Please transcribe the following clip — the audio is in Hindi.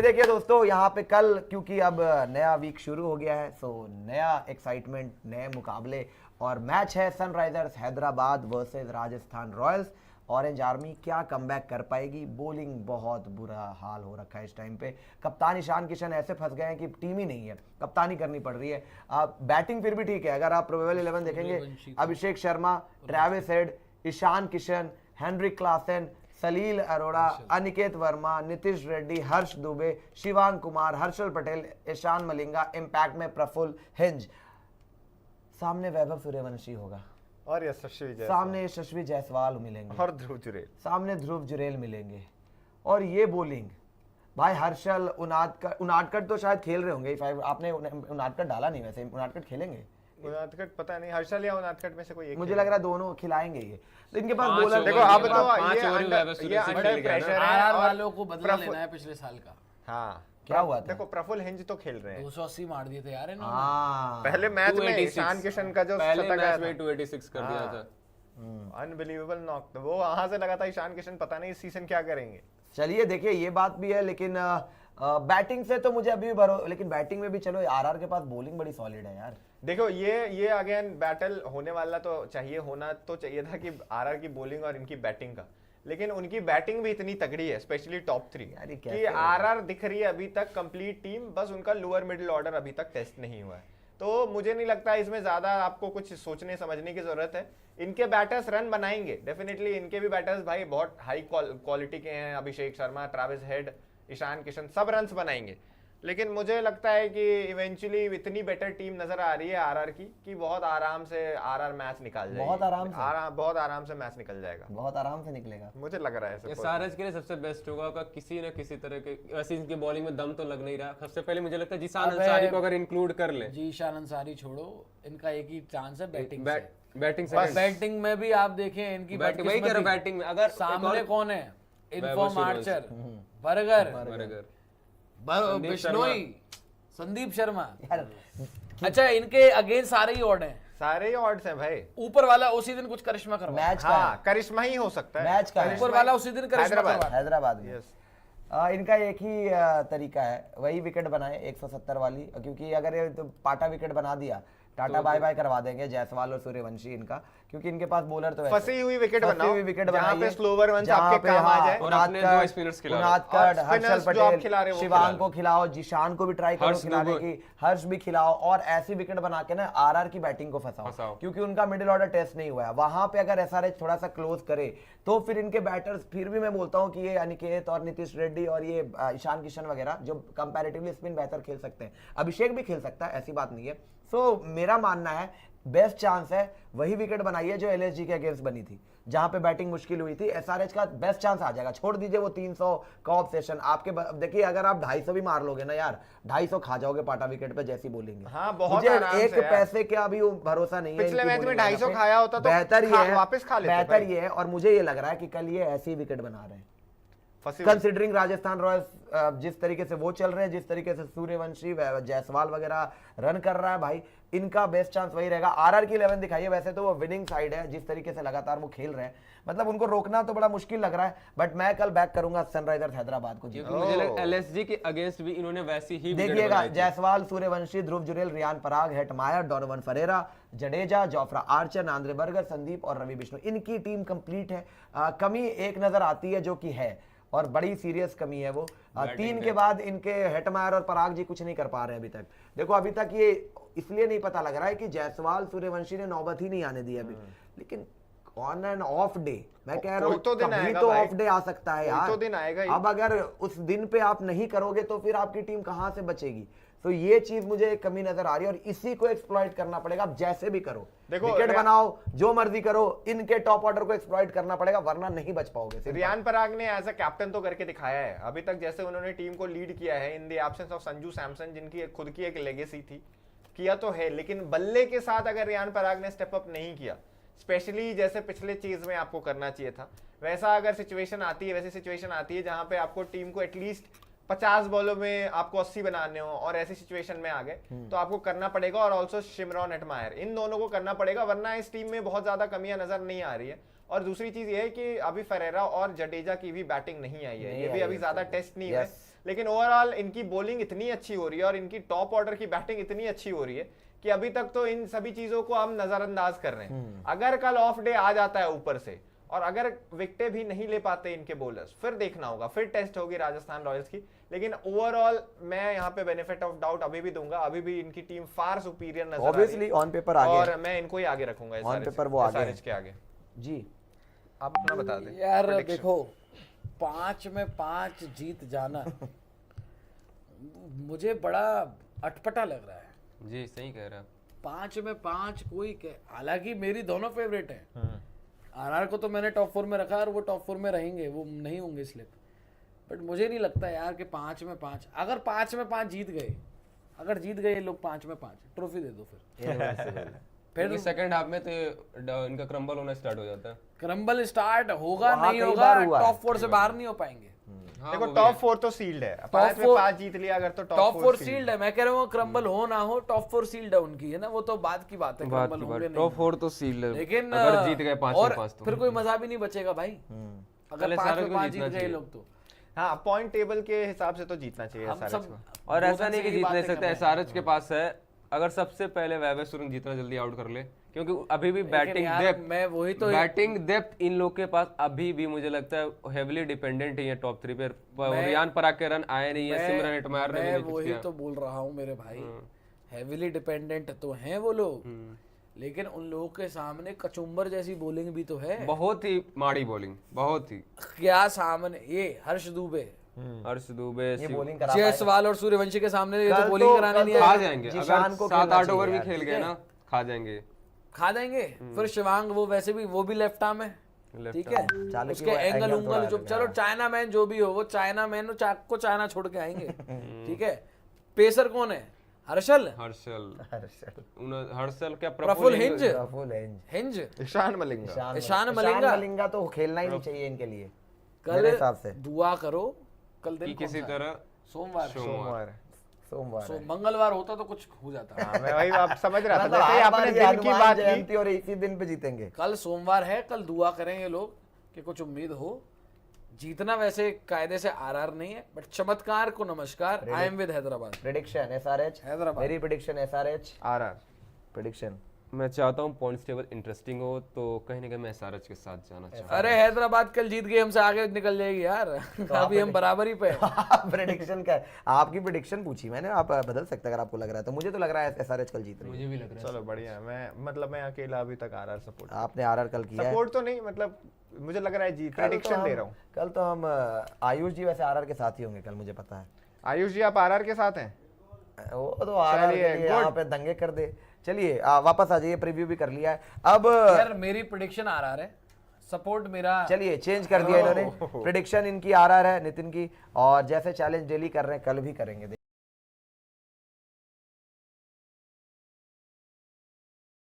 देखिए दोस्तों, यहाँ पे कल क्योंकि अब नया वीक शुरू हो गया है, सो नया एक्साइटमेंट, नए मुकाबले और मैच है Sunrisers Hyderabad versus Rajasthan Royals. Orange army क्या कमबैक कर पाएगी? बॉलिंग बहुत बुरा हाल हो रखा है इस टाइम पे। कप्तान ईशान किशन ऐसे फंस गए हैं कि टीम ही नहीं है, कप्तानी करनी पड़ रही है। बैटिंग फिर भी ठीक है, अगर आप प्रोबेबल 11 देखेंगे, Abhishek Sharma, Travis Head, Ishan Kishan, Heinrich Klaasen, Salil Arora, Aniket Verma, Nitish Reddy, Harsh Dubey, Shivang Kumar, Harshal Patel, Eshan Malinga, impact में प्रफुल्ल हिंज, सामने वैभव सूर्यवंशी होगा और यशस्वी जायसवाल, सामने यशस्वी जायसवाल मिलेंगे और ध्रुव जुरेल, सामने ध्रुव जुरेल मिलेंगे। और ये बॉलिंग भाई, हर्षल, उनादकट तो शायद खेल रहे होंगे। आपने उनादकट डाला नहीं, वैसे उनादकट खेलेंगे? उनादकट पता नहीं, हर्षल या उनादकट में से कोई एक मुझे लग रहा है दोनों खिलाएंगे ये। तो इनके पास पांच बॉलर देखो ओवर अब के तो बाद 5 ये ओवर में वैभव अंडर सूर्यवंशी प्रेशर है आरआर और वालों को बदला लेना है पिछले साल का। हाँ क्या हुआ था? देखो प्रफुल्ल हिंज तो खेल रहे हैं। 280 मार दिए थे यार इन्होंने। हाँ, पहले मैच में 286 ईशान किशन का जो पहले शतक आया मैच में 286 कर दिया था। अनबिलीवेबल नॉक, वो वहां से लगा था ईशान किशन पता नहीं इस सीजन क्या करेंगे। चलिए देखिए, ये बात भी है, लेकिन बैटिंग से तो मुझे अभी भी लेकिन बैटिंग में भी चलो, आरआर के पास बॉलिंग बड़ी सॉलिड है यार। देखो ये अगेन बैटल होने वाला तो चाहिए, होना तो चाहिए था कि आरआर की बॉलिंग और इनकी बैटिंग का, लेकिन उनकी बैटिंग भी इतनी तगड़ी है, स्पेशली टॉप 3 यार ये कि कैसे आरआर दिख रही है अभी तक कंप्लीट टीम, बस उनका लोअर मिडिल ऑर्डर अभी तक टेस्ट नहीं हुआ है। तो मुझे नहीं लगता इसमें ज्यादा आपको कुछ सोचने समझने की जरूरत है। इनके बैटर्स रन बनाएंगे डेफिनेटली, इनके भी बैटर्स भाई बहुत हाई क्वालिटी के हैं। अभिषेक शर्मा, ट्रेविस हेड, ईशान किशन सब रन्स बनाएंगे, लेकिन मुझे लगता है कि इवेंचुअली इतनी बेटर टीम नजर आ रही है आरआर की कि बहुत आराम से आरआर मैच निकाल जाएगी। बहुत आराम से? बहुत आराम से मैच निकल जाएगा, बहुत आराम से निकलेगा, मुझे लग रहा है ऐसा। एसआरएच के लिए सबसे बेस्ट होगा का किसी न किसी तरह के, वैसे इनकी बॉलिंग में दम तो लग नहीं रहा। सबसे पहले मुझे लगता है जीशान अंसारी को अगर इंक्लूड कर ले। जीशान अंसारी छोड़ो, इनका एक ही चांस है बैटिंग से। बैटिंग बस बैटिंग में भी आप देखें इनकी बैटिंग वही कह रहा हूं, बैटिंग में अगर सामने कौन है? Inform Suryavanshi. Archer, burger, burger, Bishnoi, Sandeep Sharma. यार अच्छा, इनके अगेंस्ट सारे ही ऑड हैं, सारे ही ऑड्स हैं भाई। ऊपर वाला उसी दिन कुछ करिश्मा करवा, मैच का हाँ करिश्मा ही हो सकता है, मैच का है। ऊपर वाला उसी दिन करिश्मा हैदराबाद। करवा। हैदराबाद में। यस इनका एक ही तरीका है, वही विकेट बनाए 170 वाली, क्योंकि अगर ये तो पाटा विकेट बना दिया, टाटा बाय बाय करवा देंगे जायसवाल और सूर्यवंशी इनका, क्योंकि इनके पास बॉलर तो फंसी हुई विकेट फंसी बनाओ, हुई विकेट जहां बनाइए, पे स्लोवर वंस जहां आपके पे, काम आ हाँ, जाए। और अपने दो स्पिनर्स खिलाओ। उनादकट, और हर्षल spinners जो आप खिला रहे पटेल, हो वो शिवांग खिला को खिलाओ, जीशान को भी ट्राई करो हर्ष खिलाने दुबे। की, हर्ष भी खिलाओ, और ऐसी विकेट बना के ना आरआर की बैटिंग को फंसाओ, फंसाओ। क्योंकि उनका मिडिल ऑर्डर टेस्ट नहीं हुआ है। वहां पे अगर एसआरएच थोड़ा सा क्लोज करे तो फिर इनके बैटर्स, फिर भी मैं बोलता हूं कि ये अनिकेत और नीतीश रेड्डी और ये ईशान किशन वगैरह जो कंपैरेटिवली स्पिन बेहतर खेल सकते हैं, अभिषेक भी खेल सकता है, ऐसी बात नहीं है। सो मेरा मानना है बेस्ट चांस है वही विकेट बनाइए जो एलएसजी के अगेंस्ट बनी थी, जहां पे बैटिंग मुश्किल हुई थी। एसआरएच का बेस्ट चांस आ जाएगा, छोड़ दीजिए वो 300 का ऑब्सेशन आपके। देखिए अगर आप 250 भी मार लोगे ना यार, 250 खा जाओगे पाटा विकेट पे जैसी बोलेंगे। हाँ, बहुत मुझे आराम एक से यार। पैसे का भी भरोसा नहीं है। पिछले इनकी मैच में bowling 250 वगैरह पे। खाया होता तो बेहतर ये है, वापस खा लेते बेहतर भाई। ये है, और मुझे ये लग रहा है कि कल ये ऐसी विकेट बना रहे हैं, फंसी हुई। कंसिडरिंग राजस्थान रॉयल्स जिस तरीके से वो चल रहे हैं, जिस तरीके से सूर्यवंशी जायसवाल वगैरह रन कर रहा है भाई, इनका बेस्ट चांस वही रहेगा। आरआर की 11 दिखाइए, वैसे तो वो विनिंग साइड है, जिस तरीके से लगातार वो खेल रहे हैं, मतलब उनको रोकना तो बड़ा मुश्किल लग रहा है। बट मैं कल बैक करूंगा सनराइजर्स हैदराबाद को। क्योंकि मुझे लग एलएसजी के अगेंस्ट भी इन्होंने वैसी ही विकेट देखिएगा, बनाई थी। Jaiswal, Suryavanshi, Dhruv Jurel, Riyan Parag, Hetmyer, Donovan Ferreira, Jadeja, Jofra Archer, Nandre Burger, Sandeep और रवि बिश्नोई, इनकी टीम कंप्लीट है। कमी एक नजर आती है जो कि है, और बड़ी सीरियस कमी है वो। 3 के बाद इनके हेटमायर और पराग जी कुछ नहीं कर पा रहे हैं अभी तक। देखो अभी तक ये इसलिए नहीं पता लग रहा है कि जायसवाल, सूर्यवंशी ने नौबत ही नहीं आने दी अभी, लेकिन ऑन एन ऑफ डे मैं कह रहा हूँ, तो दिन कभी आएगा तो भाई। ऑफ डे आ सकता है यार, तो दिन आएगा ही। अब अगर उस दिन पे आप नहीं करोगे तो फिर आपकी टीम कहां से बचेगी? तो ये चीज मुझे एक कमी नजर आ रही है, और इसी को एक्सप्लॉइट करना पड़ेगा। आप जैसे भी करो, देखो, विकेट बनाओ, जो मर्जी करो, इनके टॉप ऑर्डर को एक्सप्लॉइट करना पड़ेगा, वरना नहीं बच पाओगे। सिंपल। रियान पराग ने एज अ कैप्टन तो करके दिखाया है अभी तक, जैसे उन्होंने टीम को लीड किया है in the absence of Sanju Samson, जिनकी खुद की एक लेगेसी थी, किया तो है, लेकिन बल्ले के साथ अगर रियान पराग ने स्टेप अप नहीं किया, स्पेशली जैसे पिछले चीज में आपको करना चाहिए था, वैसा अगर सिचुएशन आती है, वैसी सिचुएशन आती है जहां पे आपको टीम को एटलीस्ट 50 बॉलों में आपको 80 बनाने हो, और ऐसी सिचुएशन में आ गए तो आपको करना पड़ेगा, और ऑल्सो शिमरॉन हेटमायर, इन दोनों को करना पड़ेगा, वरना इस टीम में बहुत ज्यादा कमियां नजर नहीं आ रही है। और दूसरी चीज ये है कि अभी फरेरा और जडेजा की भी बैटिंग नहीं आई है, ये भी अभी ज्यादा टेस्ट नहीं हुए, लेकिन ओवरऑल इनकी बॉलिंग इतनी अच्छी हो रही है और इनकी टॉप ऑर्डर की बैटिंग इतनी अच्छी हो रही है कि अभी तक तो इन सभी चीजों को हम नजरअंदाज कर रहे हैं। अगर कल ऑफ डे आ जाता है ऊपर से और अगर विकेटें भी नहीं ले पाते इनके बॉलर्स, फिर देखना होगा, फिर टेस्ट होगी राजस्थान रॉयल्स की। लेकिन ओवरऑल मैं यहाँ पे बेनिफिट ऑफ डाउट अभी भी दूंगा, अभी भी इनकी टीम फार सुपीरियर नजर आ रही ऑब्वियसली है ऑन पेपर आगे और मैं इनको ही आगे रखूंगा ऑन पेपर वो आगे SRH के आगे। जी। आप अपना बता दें यार prediction। देखो 5 में 5 जीत जाना मुझे बड़ा अटपटा लग रहा है। जी सही कह रहे हैं 5 में 5 कोई हालांकि मेरी दोनों फेवरेट हैं। आरआर को तो मैंने टॉप 4 में रखा और वो टॉप 4 में रहेंगे, वो नहीं होंगे स्लिप। बट मुझे नहीं लगता यार कि 5 में 5, अगर 5 में 5 जीत गए, अगर जीत गए ये लोग 5 में 5 ट्रॉफी दे दो फिर फिर सेकंड हाफ में तो इनका क्रम्बल होना स्टार्ट हो जाता है। क्रम्बल स्टार्ट होगा वहाँ नहीं कई होगा, बार हुआ है। टॉप 4 से बाहर नहीं हो पाएंगे। हाँ, देखो वो भी टॉप है। 4 तो सील्ड है, 5 में 5 जीत लिया अगर तो टॉप 4 सील्ड है। मैं कह रहा हूँ क्रम्बल हो ना हो, टॉप 4 सील्ड है उनकी, है ना, वो तो बात की बात है। बात क्रम्बल की होंगे बात, नहीं, टॉप 4 तो सील है। लेकिन अगर जीत गए 5 और में 5 तो फिर कोई मजा भी नहीं बचेगा भाई। अगर कल 5 SRH में को 5 जीतना जीत गए चाहिए। लोग तो हाँ, पॉइंट टेबल के हिसाब से तो जीतना चाहिए हम SRH सब को। और दो ऐसा दिन नहीं से कि ये जीत नहीं बातें सकते, कर रहे हैं। SRH के पास है। अगर सबसे पहले वैभव सूर्यवंशी जितना जल्दी आउट कर ले, क्योंकि अभी भी लेकिन बैटिंग यार, डेप्थ, मैं वही तो बैटिंग डेप्थ इन लोग के पास अभी भी मुझे लगता है हेवीली डिपेंडेंट है टॉप 3 पे। रियान पराग के रन आए नहीं है, सिमरन हेटमायर ने भी मैं नहीं कुछ वही किया। तो बोल रहा हूँ मेरे भाई, हेवीली डिपेंडेंट तो हैं वो लोग, लेकिन उन लोगों के सामने कचुम्बर जैसी बॉलिंग भी तो है। बहुत ही माड़ी बॉलिंग, बहुत ही। क्या सामने ये हर्ष दुबे, हर्ष दुबे, ये बॉलिंग करा जयसवाल और सूर्यवंशी के सामने ये कल तो बॉलिंग तो- कराने कल नहीं तो- खा आए। जाएंगे। जीशान अगर को 7-8 खेलना ओवर भी चाहिए खेल यार, गए ना, खा जाएंगे। खा देंगे। फिर शिवांग वो वैसे भी वो भी लेफ्ट आर्म है, ठीक है, चालू उसके की वो एंगल angle उंगल थोड़ा जो, अलग है। चलो चाइना मैन जो भी हो, वो चाइना मैन को चाइना छोड़ के आएंगे, ठीक है। पेसर कौन है? हर्षल, हर्षल क्या प्रफुल हिंज, फुल एंज हिंज, ईशान मलिंगा। ईशान मलिंगा। मलिंगा तो खेलना ही नहीं चाहिए इनके लिए कल मेरे हिसाब से। दुआ करो, कल दिन कि कौन किसी सा है? तरह सोमवार, सोमवार। सोमवार है। मंगलवार होता तो कुछ हो जाता। हाँ, मैं वही आप समझ रहा था, मतलब जैसे ही हर बार आपने ये दिन की हनुमान बात जयंती की। और इसी दिन पे जीतेंगे। कल सोमवार है, कल दुआ करें ये लोग कि कुछ उम्मीद हो। जीतना वैसे कायदे से आरआर नहीं है, बट चमत्कार को नमस्कार। I am with Hyderabad. Prediction SRH, Hyderabad. मेरी प्रेडिक्शन SRH आरआर प्रेडिक्शन। मैं चाहता हूँ पॉइंट्स टेबल इंटरेस्टिंग हो, तो कहीं ना कहीं मैं SRH के साथ जाना चाहता हूँ। अरे हैदराबाद कल जीत गई, हमसे आगे निकल जाएगी यार। अभी हम बराबरी पे हैं। प्रेडिक्शन का आपकी प्रेडिक्शन पूछी मैंने, आप बदल सकते अगर आपको लग रहा है तो। मुझे तो लग रहा है SRH कल जीत रही है। मुझे भी लग रहा है। चलो बढ़िया। मैं अकेला अभी तक आरआर सपोर्ट आपने RR कल किया है। सपोर्ट तो नहीं, मतलब मुझे लग रहा है जी, कल तो प्रेडिक्शन दे रहा हूँ। कल तो हम आयुष जी वैसे RR के साथ ही होंगे कल, मुझे पता है। आयुष जी आप आरआर के साथ हैं? वो तो RR चलिए, के लिए good। यहाँ पे दंगे कर दे। चलिए वापस आ जाइए, प्रीव्यू भी कर लिया है अब। यार मेरी प्रेडिक्शन आरआर है, सपोर्ट मेरा। चलिए चेंज कर दिया इन्होंने, प्रेडिक्शन इनकी RR है नितिन की, और जैसे चैलेंज डेली कर रहे हैं कल भी करेंगे।